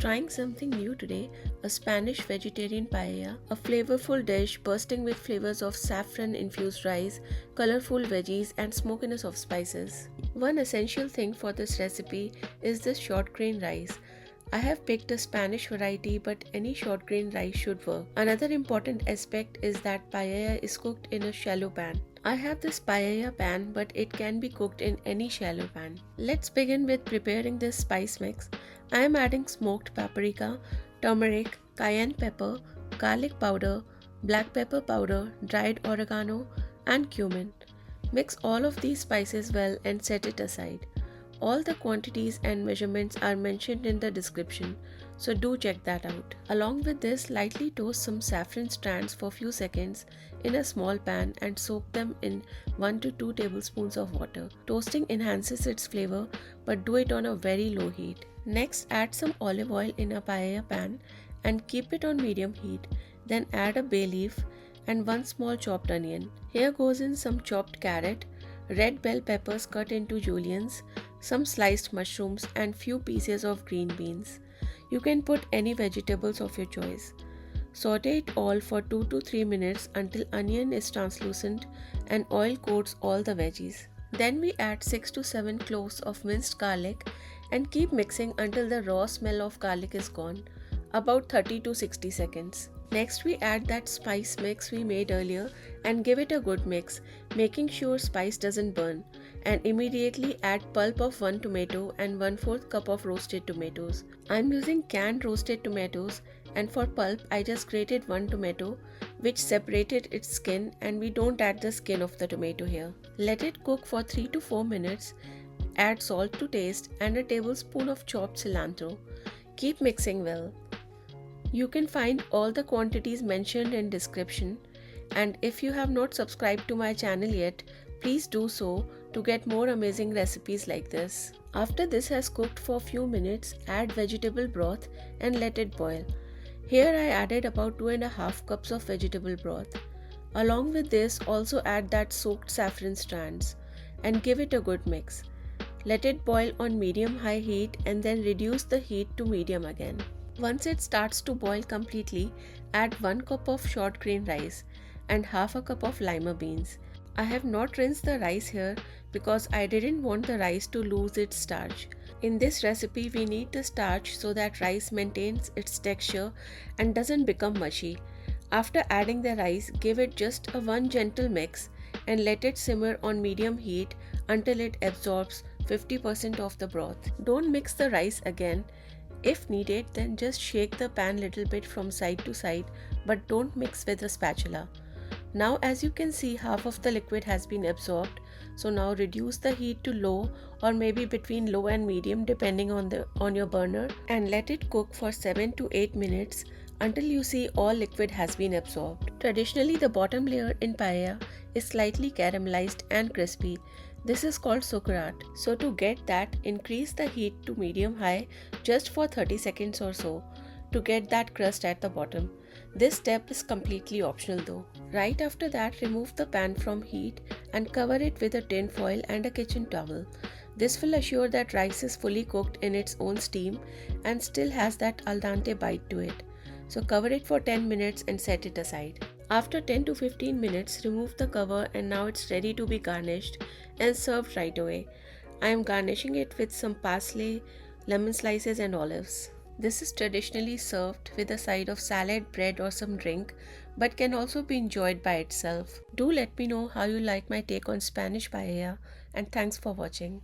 Trying something new today, a Spanish vegetarian paella, a flavorful dish bursting with flavors of saffron infused rice, colorful veggies, and smokiness of spices. One essential thing for this recipe is the short grain rice. I have picked a Spanish variety, but any short grain rice should work. Another important aspect is that paella is cooked in a shallow pan. I have this paella pan, but it can be cooked in any shallow pan. Let's begin with preparing this spice mix. I am adding smoked paprika, turmeric, cayenne pepper, garlic powder, black pepper powder, dried oregano, and cumin. Mix all of these spices well and set it aside. All the quantities and measurements are mentioned in the description, so do check that out. Along with this, lightly toast some saffron strands for few seconds in a small pan and soak them in 1 to 2 tablespoons of water. Toasting enhances its flavor, but do it on a very low heat. Next, add some olive oil in a paella pan and keep it on medium heat. Then add a bay leaf and 1 small chopped onion. Here goes in some chopped carrot, red bell peppers cut into juliennes, some sliced mushrooms, and few pieces of green beans. You can put any vegetables of your choice. Saute it all for 2 to 3 minutes until onion is translucent and oil coats all the veggies. Then we add 6 to 7 cloves of minced garlic and keep mixing until the raw smell of garlic is gone, about 30 to 60 seconds. Next, we add that spice mix we made earlier and give it a good mix, making sure spice doesn't burn, and immediately add pulp of 1 tomato and 1/4 cup of roasted tomatoes. I'm using canned roasted tomatoes, and for pulp I just grated 1 tomato which separated its skin, and we don't add the skin of the tomato here. Let it cook for 3 to 4 minutes. Add salt to taste and a tablespoon of chopped cilantro. Keep mixing well. You can find all the quantities mentioned in description, and if you have not subscribed to my channel yet, please do so to get more amazing recipes like this. After this has cooked for a few minutes, add vegetable broth and let it boil. Here I added about 2.5 cups of vegetable broth. Along with this, also add that soaked saffron strands and give it a good mix. Let it boil on medium-high heat and then reduce the heat to medium again. Once it starts to boil completely, add 1 cup of short grain rice and half a cup of lima beans. I have not rinsed the rice here because I didn't want the rice to lose its starch. In this recipe, we need the starch so that rice maintains its texture and doesn't become mushy. After adding the rice, give it just a one gentle mix and let it simmer on medium heat until it absorbs 50% of the broth. Don't mix the rice again. If needed, then just shake the pan little bit from side to side, but don't mix with a spatula. Now, as you can see, half of the liquid has been absorbed, so now reduce the heat to low or maybe between low and medium depending on your burner, and let it cook for 7 to 8 minutes until you see all liquid has been absorbed. Traditionally, the bottom layer in paella is slightly caramelized and crispy. This is called sucrat. So to get that, increase the heat to medium-high just for 30 seconds or so to get that crust at the bottom. This step is completely optional though. Right after that, remove the pan from heat and cover it with a tin foil and a kitchen towel. This will assure that rice is fully cooked in its own steam and still has that al dente bite to it. So cover it for 10 minutes and set it aside. After 10 to 15 minutes, remove the cover and now it's ready to be garnished and served right away. I am garnishing it with some parsley, lemon slices and olives. This is traditionally served with a side of salad, bread or some drink, but can also be enjoyed by itself. Do let me know how you like my take on Spanish paella, and thanks for watching.